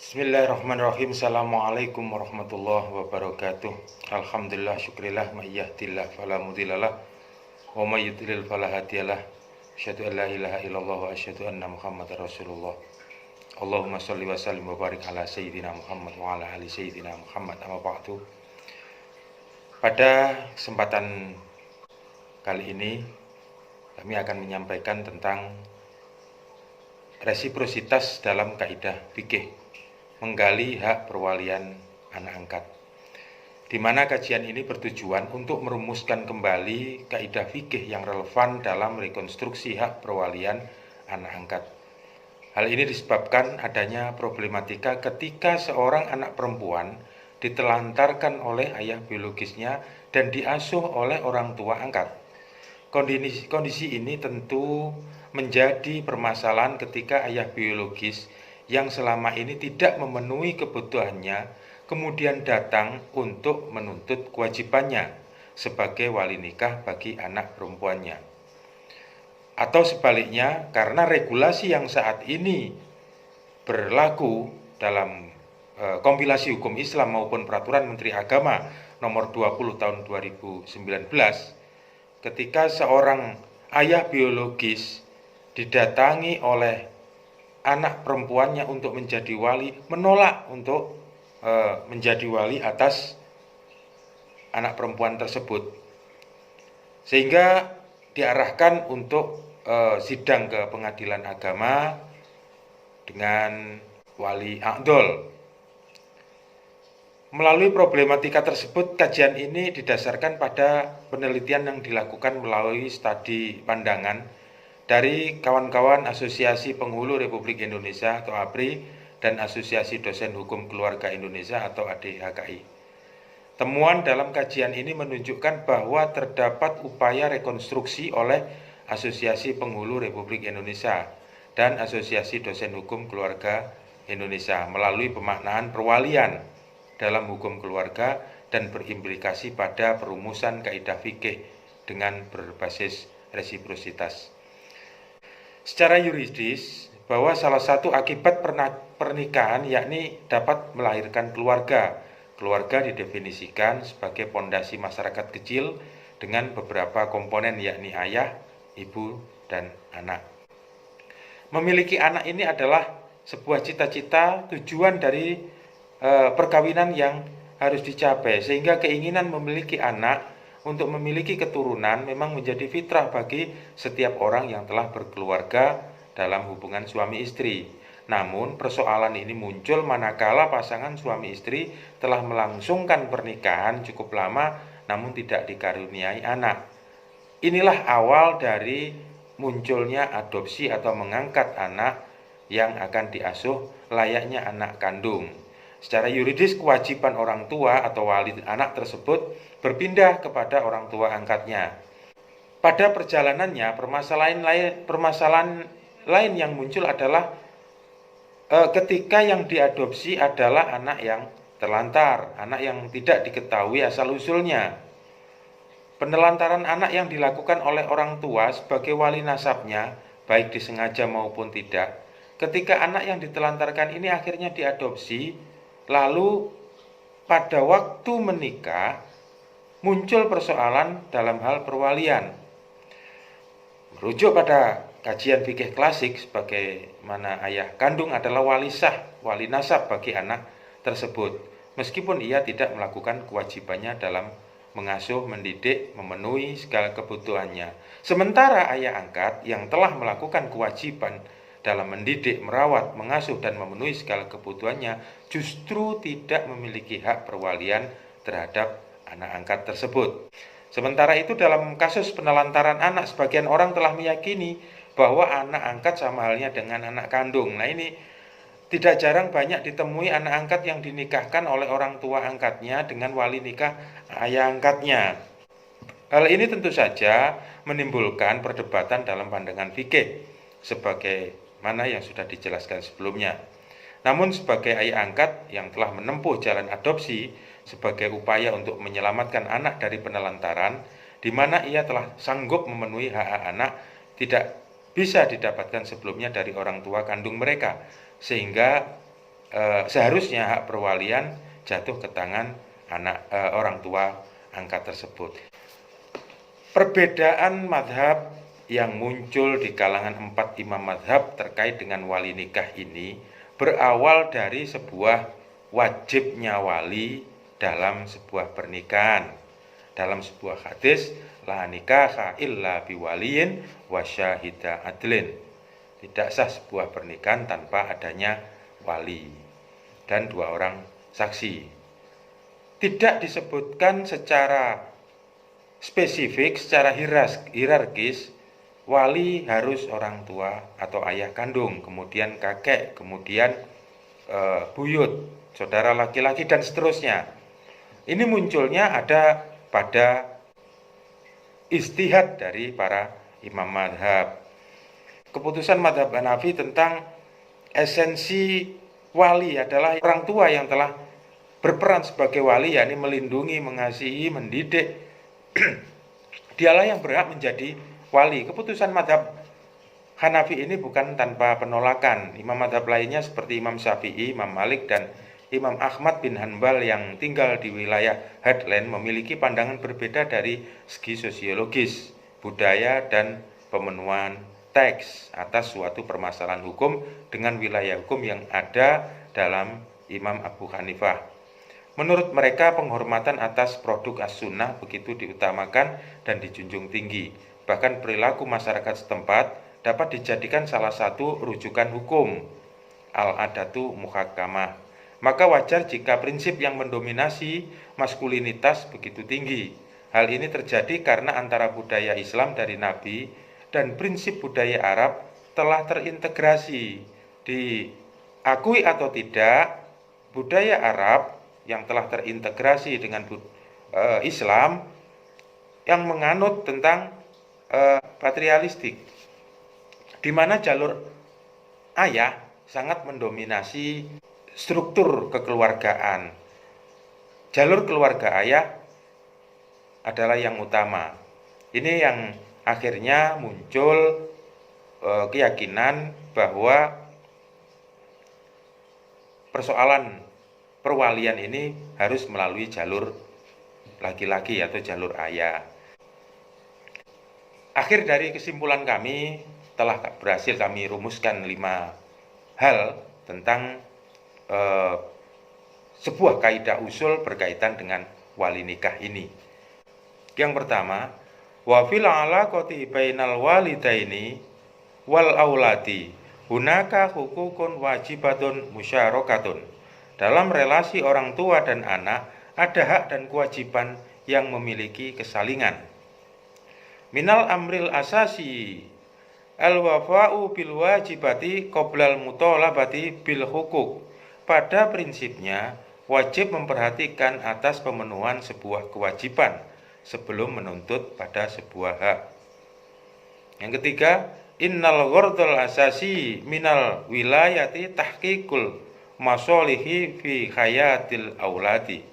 Bismillahirrahmanirrahim. Assalamualaikum warahmatullahi wabarakatuh. Alhamdulillah, syukrillah, ma'iyyahdillah falamudhillalah, wa mayyudlil falahadiyalah. Asyhadu an la ilaha illallah wa asyhadu anna Muhammadar Rasulullah. Allahumma shalli wa sallim wa barik ala sayyidina Muhammad wa ala ali sayyidina Muhammad, amma ba'du. Pada kesempatan kali ini kami akan menyampaikan tentang resiprositas dalam kaidah fikih, menggali hak perwalian anak angkat, di mana kajian ini bertujuan untuk merumuskan kembali kaidah fikih yang relevan dalam rekonstruksi hak perwalian anak angkat. Hal ini disebabkan adanya problematika ketika seorang anak perempuan ditelantarkan oleh ayah biologisnya dan diasuh oleh orang tua angkat. Kondisi ini tentu menjadi permasalahan ketika ayah biologis yang selama ini tidak memenuhi kebutuhannya kemudian datang untuk menuntut kewajibannya sebagai wali nikah bagi anak perempuannya. Atau sebaliknya, karena regulasi yang saat ini berlaku dalam kompilasi hukum Islam maupun peraturan Menteri Agama nomor 20 tahun 2019, ketika seorang ayah biologis didatangi oleh anak perempuannya untuk menjadi wali, menolak untuk menjadi wali atas anak perempuan tersebut, sehingga diarahkan untuk sidang ke pengadilan agama dengan wali a'dol. Melalui problematika tersebut, kajian ini didasarkan pada penelitian yang dilakukan melalui studi pandangan dari kawan-kawan Asosiasi Penghulu Republik Indonesia atau APRI dan Asosiasi Dosen Hukum Keluarga Indonesia atau ADHKI. Temuan dalam kajian ini menunjukkan bahwa terdapat upaya rekonstruksi oleh Asosiasi Penghulu Republik Indonesia dan Asosiasi Dosen Hukum Keluarga Indonesia melalui pemaknaan perwalian dalam hukum keluarga dan berimplikasi pada perumusan kaidah fikih dengan berbasis resiprositas. Secara yuridis, bahwa salah satu akibat pernikahan yakni dapat melahirkan keluarga. Keluarga didefinisikan sebagai pondasi masyarakat kecil dengan beberapa komponen yakni ayah, ibu, dan anak. Memiliki anak ini adalah sebuah cita-cita, tujuan dari perkawinan yang harus dicapai, sehingga keinginan memiliki anak untuk memiliki keturunan memang menjadi fitrah bagi setiap orang yang telah berkeluarga dalam hubungan suami istri. Namun persoalan ini muncul manakala pasangan suami istri telah melangsungkan pernikahan cukup lama namun tidak dikaruniai anak. Inilah awal dari munculnya adopsi atau mengangkat anak yang akan diasuh layaknya anak kandung. Secara yuridis, kewajiban orang tua atau wali anak tersebut berpindah kepada orang tua angkatnya. Pada perjalanannya, permasalahan lain yang muncul adalah ketika yang diadopsi adalah anak yang terlantar, anak yang tidak diketahui asal-usulnya. Penelantaran anak yang dilakukan oleh orang tua sebagai wali nasabnya, baik disengaja maupun tidak, ketika anak yang ditelantarkan ini akhirnya diadopsi, lalu pada waktu menikah muncul persoalan dalam hal perwalian. Merujuk pada kajian fikih klasik, sebagaimana ayah kandung adalah wali sah, wali nasab bagi anak tersebut, meskipun ia tidak melakukan kewajibannya dalam mengasuh, mendidik, memenuhi segala kebutuhannya. Sementara ayah angkat yang telah melakukan kewajiban dalam mendidik, merawat, mengasuh, dan memenuhi segala kebutuhannya justru tidak memiliki hak perwalian terhadap anak angkat tersebut. Sementara itu dalam kasus penelantaran anak, sebagian orang telah meyakini bahwa anak angkat sama halnya dengan anak kandung. Nah, ini tidak jarang banyak ditemui anak angkat yang dinikahkan oleh orang tua angkatnya dengan wali nikah ayah angkatnya. Hal ini tentu saja menimbulkan perdebatan dalam pandangan fikih sebagaimana yang sudah dijelaskan sebelumnya. Namun sebagai ayah angkat yang telah menempuh jalan adopsi sebagai upaya untuk menyelamatkan anak dari penelantaran, di mana ia telah sanggup memenuhi hak-hak anak, tidak bisa didapatkan sebelumnya dari orang tua kandung mereka, sehingga seharusnya hak perwalian jatuh ke tangan orang tua angkat tersebut. Perbedaan madhab yang muncul di kalangan 4 imam madhab terkait dengan wali nikah ini berawal dari sebuah wajibnya wali dalam sebuah pernikahan. Dalam sebuah hadis, la nikaha illa biwaliyin wa syahida adlin. Tidak sah sebuah pernikahan tanpa adanya wali dan 2 orang saksi. Tidak disebutkan secara spesifik, secara hierarkis, wali harus orang tua atau ayah kandung, kemudian kakek, kemudian buyut, saudara laki-laki, dan seterusnya. Ini munculnya ada pada ijtihad dari para imam madhab. Keputusan madhab Hanafi tentang esensi wali adalah orang tua yang telah berperan sebagai wali, yakni melindungi, mengasihi, mendidik. Dialah yang berhak menjadi wali. Keputusan madhab Hanafi ini bukan tanpa penolakan. Imam madhab lainnya seperti Imam Syafi'i, Imam Malik, dan Imam Ahmad bin Hanbal yang tinggal di wilayah Heartland memiliki pandangan berbeda dari segi sosiologis, budaya, dan pemenuhan teks atas suatu permasalahan hukum dengan wilayah hukum yang ada dalam Imam Abu Hanifah. Menurut mereka, penghormatan atas produk as-sunnah begitu diutamakan dan dijunjung tinggi. Bahkan perilaku masyarakat setempat dapat dijadikan salah satu rujukan hukum, al-adatu muhakkamah. Maka wajar jika prinsip yang mendominasi maskulinitas begitu tinggi. Hal ini terjadi karena antara budaya Islam dari Nabi dan prinsip budaya Arab telah terintegrasi. Diakui atau tidak, budaya Arab yang telah terintegrasi dengan Islam yang menganut tentang patrialistik, di mana jalur ayah sangat mendominasi struktur kekeluargaan. Jalur keluarga ayah adalah yang utama. Ini yang akhirnya muncul keyakinan bahwa persoalan perwalian ini harus melalui jalur laki-laki atau jalur ayah. Akhir dari kesimpulan kami telah berhasil kami rumuskan 5 hal tentang sebuah kaidah usul berkaitan dengan wali nikah ini. Yang pertama, wa fil alaqati bainal walidaini wal auladi hunaka hukukun wajibatun musyarakatun. Dalam relasi orang tua dan anak ada hak dan kewajiban yang memiliki kesalingan. Minal amril asasi al-wafa'u bil wajibati qoblal mutalabati bil hukuk. Pada prinsipnya wajib memperhatikan atas pemenuhan sebuah kewajiban sebelum menuntut pada sebuah hak. Yang ketiga, innal ghardul asasi minal wilayati tahqiqul masolihi fi hayatil auladi.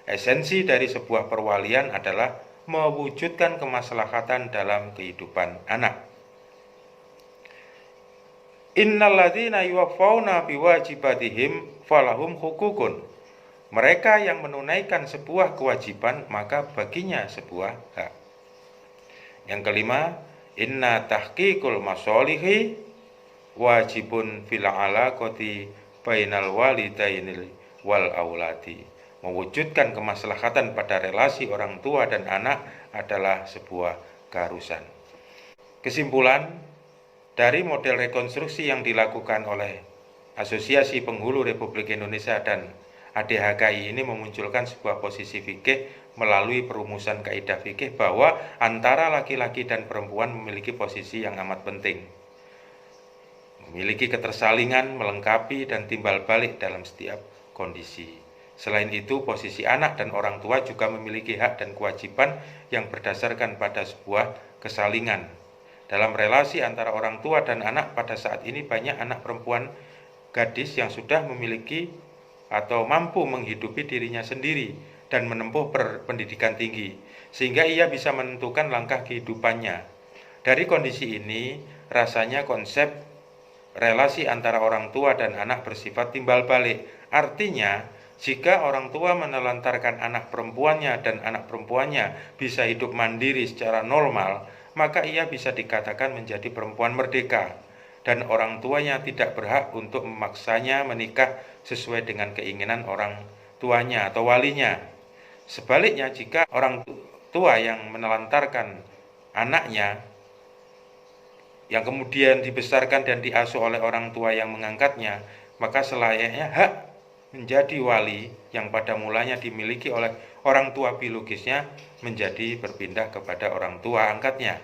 Esensi dari sebuah perwalian adalah mewujudkan kemaslahatan dalam kehidupan anak. Innalladzina yuwaffawna biwajibatihim falahum hukukun. Mereka yang menunaikan sebuah kewajiban maka baginya sebuah hak. Yang kelima, inna tahqiqul masolihi wajibun fil alaqati bainal walidainil wal auladi. Mewujudkan kemaslahatan pada relasi orang tua dan anak adalah sebuah keharusan. Kesimpulan dari model rekonstruksi yang dilakukan oleh Asosiasi Penghulu Republik Indonesia dan ADHKI ini memunculkan sebuah posisi fikih melalui perumusan kaidah fikih bahwa antara laki-laki dan perempuan memiliki posisi yang amat penting, memiliki ketersalingan, melengkapi dan timbal balik dalam setiap kondisi. Selain itu, posisi anak dan orang tua juga memiliki hak dan kewajiban yang berdasarkan pada sebuah kesalingan. Dalam relasi antara orang tua dan anak pada saat ini banyak anak perempuan gadis yang sudah memiliki atau mampu menghidupi dirinya sendiri dan menempuh pendidikan tinggi, sehingga ia bisa menentukan langkah kehidupannya. Dari kondisi ini, rasanya konsep relasi antara orang tua dan anak bersifat timbal balik. Artinya, jika orang tua menelantarkan anak perempuannya dan anak perempuannya bisa hidup mandiri secara normal, maka ia bisa dikatakan menjadi perempuan merdeka. Dan orang tuanya tidak berhak untuk memaksanya menikah sesuai dengan keinginan orang tuanya atau walinya. Sebaliknya, jika orang tua yang menelantarkan anaknya, yang kemudian dibesarkan dan diasuh oleh orang tua yang mengangkatnya, maka selayaknya hak menjadi wali yang pada mulanya dimiliki oleh orang tua biologisnya menjadi berpindah kepada orang tua angkatnya,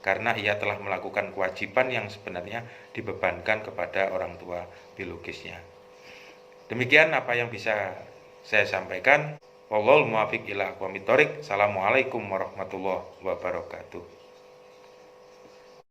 karena ia telah melakukan kewajiban yang sebenarnya dibebankan kepada orang tua biologisnya. Demikian apa yang bisa saya sampaikan. Wallahul muwaffiq ila aqwamit thoriq. Assalamualaikum warahmatullahi wabarakatuh.